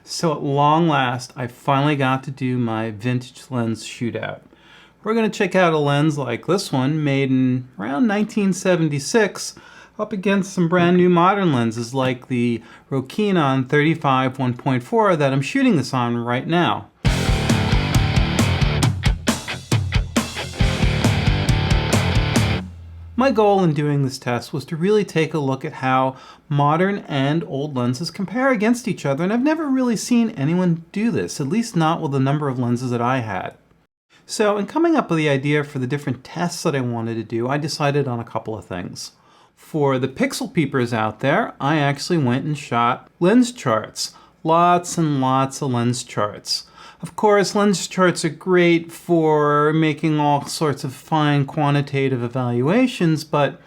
So at long last, I finally got to do my vintage lens shootout. We're going to check out a lens like this one, made in around 1976, up against some brand new modern lenses like the Rokinon 35 1.4 that I'm shooting this on right now. My goal in doing this test was to really take a look at how modern and old lenses compare against each other, and I've never really seen anyone do this, at least not with the number of lenses that I had. So in coming up with the idea for the different tests that I wanted to do, I decided on a couple of things. For the pixel peepers out there, I actually went and shot lens charts. Lots and lots of lens charts. Of course, lens charts are great for making all sorts of fine quantitative evaluations, but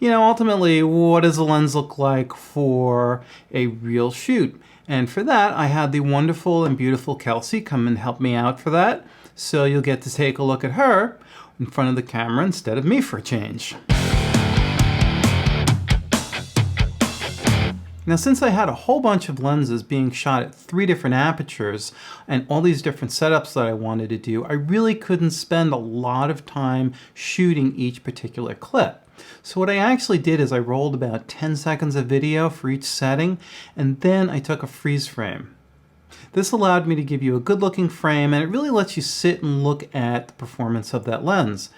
ultimately, what does a lens look like for a real shoot? And for that, I had the wonderful and beautiful Kelsey come and help me out for that. So you'll get to take a look at her in front of the camera instead of me for a change. Now, since I had a whole bunch of lenses being shot at 3 different apertures and all these different setups that I wanted to do, I really couldn't spend a lot of time shooting each particular clip. So what I actually did is I rolled about 10 seconds of video for each setting, and then I took a freeze frame. This allowed me to give you a good looking frame, and it really lets you sit and look at the performance of that lens.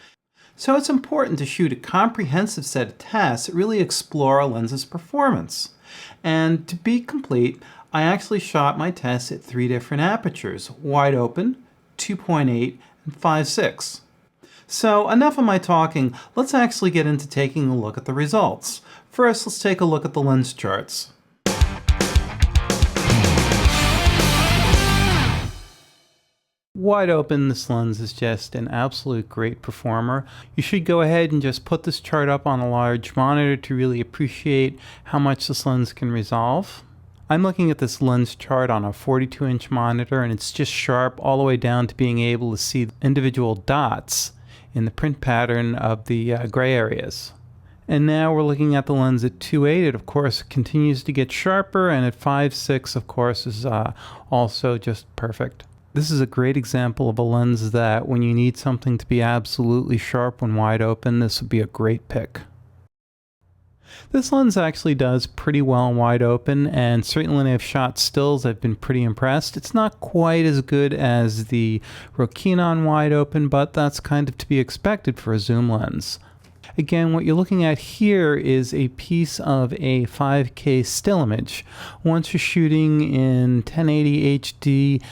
So it's important to shoot a comprehensive set of tests that really explore a lens's performance. And to be complete, I actually shot my tests at 3 different apertures: wide open, 2.8, and 5.6. So enough of my talking, let's actually get into taking a look at the results. First, let's take a look at the lens charts. Wide open, this lens is just an absolute great performer. You should go ahead and just put this chart up on a large monitor to really appreciate how much this lens can resolve. I'm looking at this lens chart on a 42-inch monitor, and it's just sharp all the way down to being able to see individual dots in the print pattern of the gray areas. And now we're looking at the lens at 2.8. It, of course, continues to get sharper, and at 5.6, of course, is also just perfect. This is a great example of a lens that when you need something to be absolutely sharp when wide open, this would be a great pick. This lens actually does pretty well wide open, and certainly when I've shot stills, I've been pretty impressed. It's not quite as good as the Rokinon wide open, but that's kind of to be expected for a zoom lens. Again, what you're looking at here is a piece of a 5K still image. Once you're shooting in 1080 HD,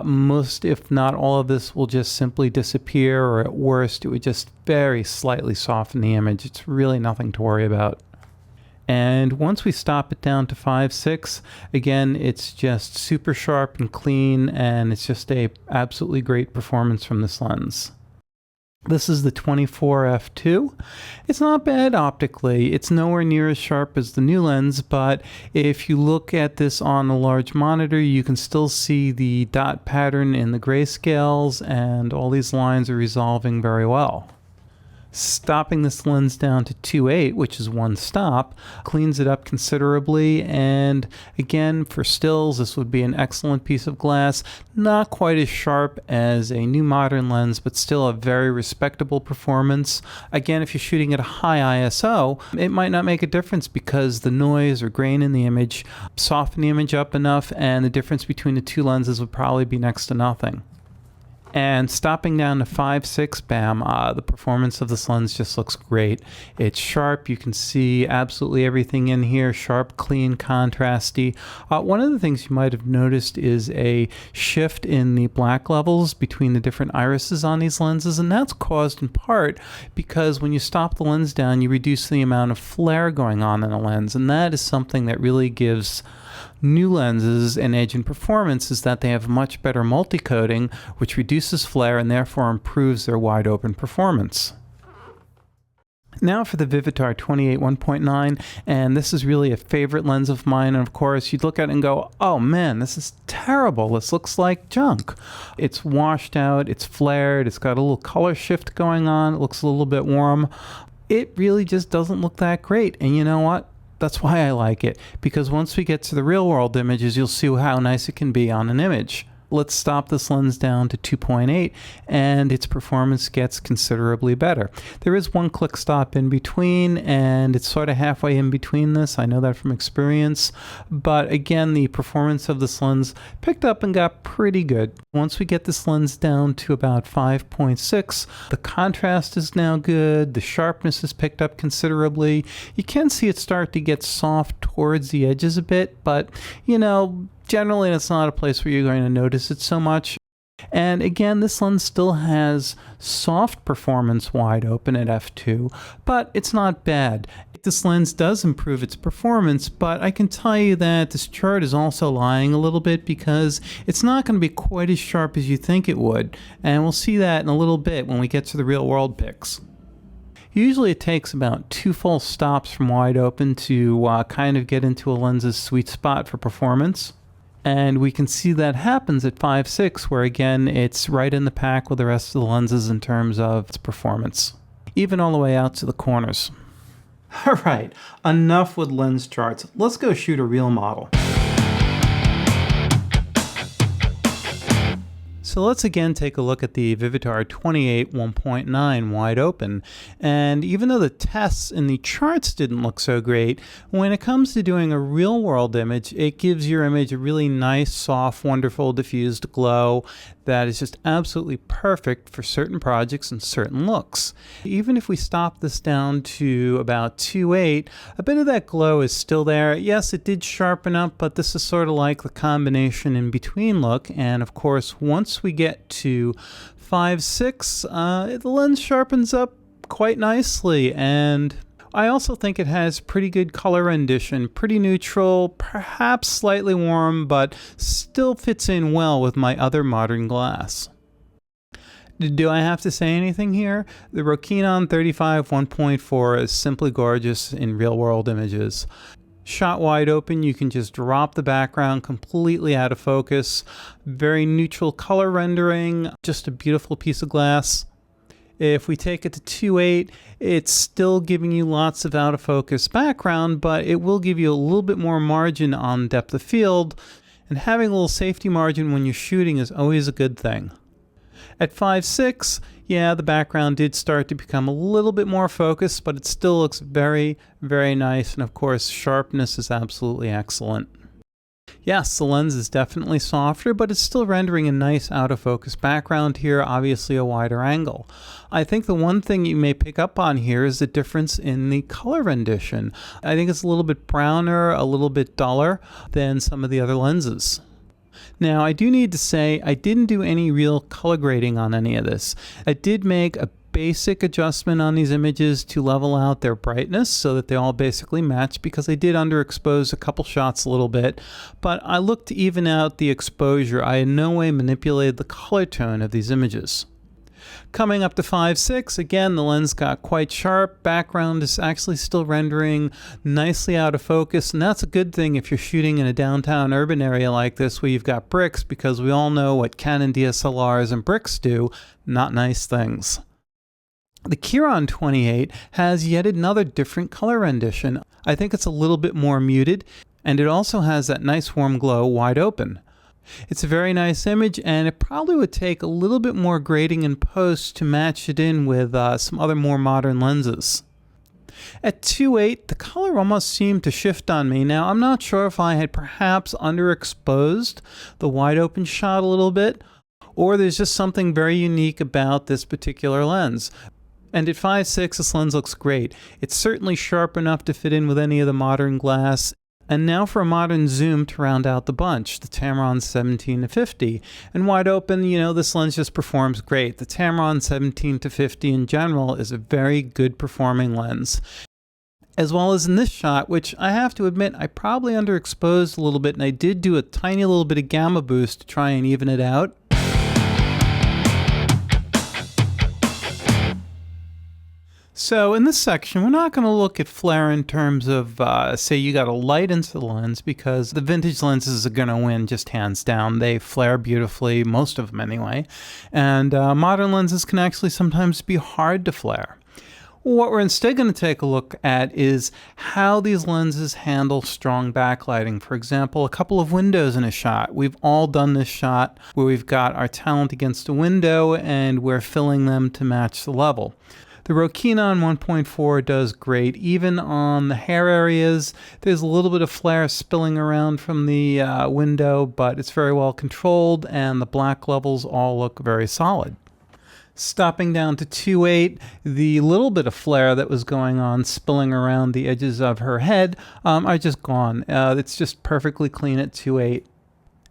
most, if not all of this will just simply disappear, or at worst, it would just very slightly soften the image. It's really nothing to worry about. And once we stop it down to 5.6, again, it's just super sharp and clean, and it's just a absolutely great performance from this lens. This is the 24 f2. It's not bad optically. It's nowhere near as sharp as the new lens, but if you look at this on a large monitor, you can still see the dot pattern in the grayscales, and all these lines are resolving very well. Stopping this lens down to 2.8, which is one stop, cleans it up considerably, and again, for stills, this would be an excellent piece of glass. Not quite as sharp as a new modern lens, but still a very respectable performance. Again, if you're shooting at a high ISO, it might not make a difference because the noise or grain in the image soften the image up enough, and the difference between the two lenses would probably be next to nothing. And stopping down to 5.6, bam, the performance of this lens just looks great. It's sharp. You can see absolutely everything in here. Sharp, clean, contrasty. One of the things you might have noticed is a shift in the black levels between the different irises on these lenses, and that's caused in part because when you stop the lens down, you reduce the amount of flare going on in the lens, and that is something that really gives new lenses an edge in performance, is that they have much better multi-coating, which reduces flare and therefore improves their wide open performance. Now for the Vivitar 28 1.9, and this is really a favorite lens of mine, and of course you'd look at it and go, oh man, this is terrible, this looks like junk. It's washed out, it's flared, it's got a little color shift going on, it looks a little bit warm. It really just doesn't look that great, and you know what? That's why I like it, because once we get to the real world images, you'll see how nice it can be on an image. Let's stop this lens down to 2.8 and its performance gets considerably better. There is one click stop in between and it's sort of halfway in between this. I know that from experience, but again, the performance of this lens picked up and got pretty good. Once we get this lens down to about 5.6, the contrast is now good. The sharpness is picked up considerably. You can see it start to get soft towards the edges a bit, but you know, generally, it's not a place where you're going to notice it so much. And again, this lens still has soft performance wide open at f2, but it's not bad. This lens does improve its performance, but I can tell you that this chart is also lying a little bit because it's not going to be quite as sharp as you think it would. And we'll see that in a little bit when we get to the real world pics. Usually it takes about 2 full stops from wide open to kind of get into a lens's sweet spot for performance. And we can see that happens at 5.6, where again, it's right in the pack with the rest of the lenses in terms of its performance, even all the way out to the corners. All right, enough with lens charts. Let's go shoot a real model. So let's again take a look at the Vivitar 28 1.9 wide open. And even though the tests in the charts didn't look so great, when it comes to doing a real world image, it gives your image a really nice, soft, wonderful, diffused glow that is just absolutely perfect for certain projects and certain looks. Even if we stop this down to about 2.8, a bit of that glow is still there. Yes, it did sharpen up, but this is sort of like the combination in between look. And of course, once we get to 5.6, the lens sharpens up quite nicely, and I also think it has pretty good color rendition, pretty neutral, perhaps slightly warm, but still fits in well with my other modern glass. Do I have to say anything here? The Rokinon 35 1.4 is simply gorgeous in real-world images. Shot wide open, you can just drop the background completely out of focus. Very neutral color rendering, just a beautiful piece of glass. If we take it to 2.8, it's still giving you lots of out of focus background, but it will give you a little bit more margin on depth of field, and having a little safety margin when you're shooting is always a good thing. At 5.6, yeah, the background did start to become a little bit more focused, but it still looks very, very nice, and of course, sharpness is absolutely excellent. Yes, the lens is definitely softer, but it's still rendering a nice out-of-focus background here, obviously a wider angle. I think the one thing you may pick up on here is the difference in the color rendition. I think it's a little bit browner, a little bit duller than some of the other lenses. Now, I do need to say I didn't do any real color grading on any of this. I did make a basic adjustment on these images to level out their brightness so that they all basically match, because I did underexpose a couple shots a little bit, but I looked to even out the exposure. I in no way manipulated the color tone of these images. Coming up to 5.6, again, the lens got quite sharp. Background is actually still rendering nicely out of focus, and that's a good thing if you're shooting in a downtown urban area like this where you've got bricks, because we all know what Canon DSLRs and bricks do, not nice things. The Kiron 28 has yet another different color rendition. I think it's a little bit more muted, and it also has that nice warm glow wide open. It's a very nice image, and it probably would take a little bit more grading in post to match it in with some other more modern lenses. At 2.8, the color almost seemed to shift on me. Now, I'm not sure if I had perhaps underexposed the wide open shot a little bit, or there's just something very unique about this particular lens. And at 5.6, this lens looks great. It's certainly sharp enough to fit in with any of the modern glass. And now for a modern zoom to round out the bunch, the Tamron 17-50. And wide open, you know, this lens just performs great. The Tamron 17-50 in general is a very good performing lens. As well as in this shot, which I have to admit, I probably underexposed a little bit, and I did do a tiny little bit of gamma boost to try and even it out. So in this section, we're not going to look at flare in terms of, say you got a light into the lens, because the vintage lenses are going to win just hands down. They flare beautifully, most of them anyway. And modern lenses can actually sometimes be hard to flare. What we're instead going to take a look at is how these lenses handle strong backlighting. For example, a couple of windows in a shot. We've all done this shot where we've got our talent against a window and we're filling them to match the level. The Rokinon 1.4 does great. Even on the hair areas, there's a little bit of flare spilling around from the window, but it's very well controlled and the black levels all look very solid. Stopping down to 2.8, the little bit of flare that was going on spilling around the edges of her head are just gone. It's just perfectly clean at 2.8.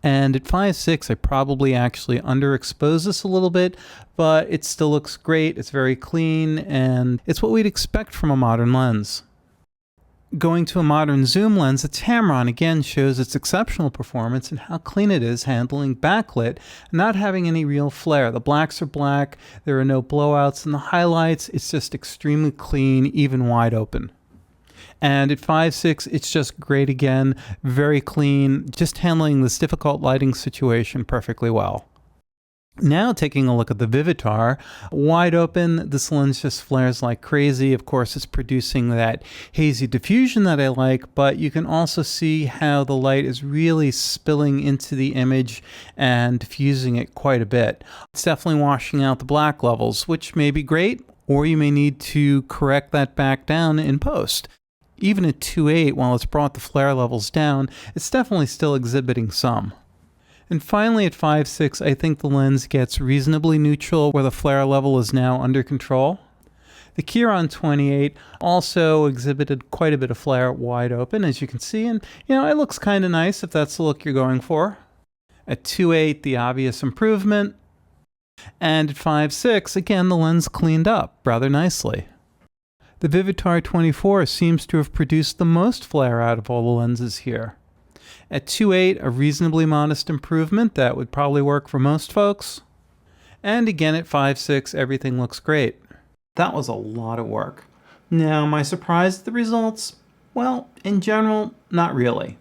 And at 5.6, I probably actually underexposed this a little bit, but it still looks great. It's very clean, and it's what we'd expect from a modern lens. Going to a modern zoom lens, the Tamron again shows its exceptional performance and how clean it is handling backlit, not having any real flare. The blacks are black, there are no blowouts in the highlights, it's just extremely clean, even wide open. And at 5.6, it's just great again, very clean, just handling this difficult lighting situation perfectly well. Now taking a look at the Vivitar, wide open, this lens just flares like crazy. Of course, it's producing that hazy diffusion that I like, but you can also see how the light is really spilling into the image and diffusing it quite a bit. It's definitely washing out the black levels, which may be great, or you may need to correct that back down in post. Even at 2.8, while it's brought the flare levels down, it's definitely still exhibiting some. And finally at 5.6, I think the lens gets reasonably neutral where the flare level is now under control. The Kiron 28 also exhibited quite a bit of flare wide open, as you can see, and it looks kind of nice if that's the look you're going for. At 2.8, the obvious improvement. And at 5.6, again, the lens cleaned up rather nicely. The Vivitar 24 seems to have produced the most flare out of all the lenses here. At 2.8, a reasonably modest improvement that would probably work for most folks. And again at 5.6, everything looks great. That was a lot of work. Now, am I surprised at the results? Well, in general, not really.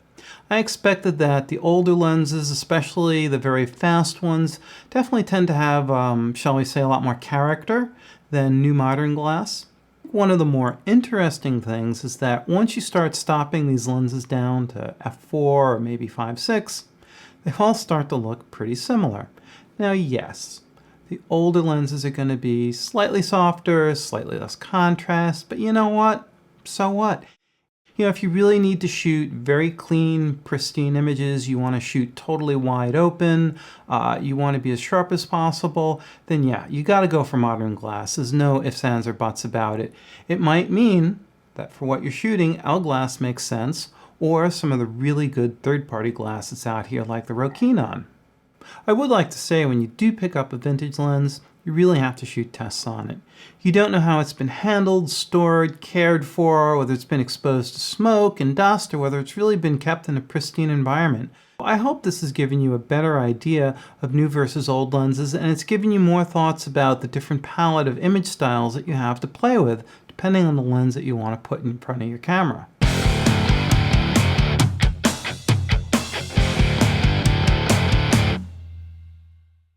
I expected that the older lenses, especially the very fast ones, definitely tend to have, shall we say, a lot more character than new modern glass. One of the more interesting things is that once you start stopping these lenses down to f4 or maybe 5.6, they all start to look pretty similar. Now, yes, the older lenses are going to be slightly softer, slightly less contrast, but you know what? So what? If you really need to shoot very clean, pristine images, you want to shoot totally wide open, you want to be as sharp as possible, then yeah, you got to go for modern glass. There's no ifs, ands, or buts about it. It might mean that for what you're shooting, L glass makes sense, or some of the really good third-party glass that's out here like the Rokinon. I would like to say when you do pick up a vintage lens, you really have to shoot tests on it. You don't know how it's been handled, stored, cared for, whether it's been exposed to smoke and dust, or whether it's really been kept in a pristine environment. I hope this has given you a better idea of new versus old lenses, and it's given you more thoughts about the different palette of image styles that you have to play with, depending on the lens that you want to put in front of your camera.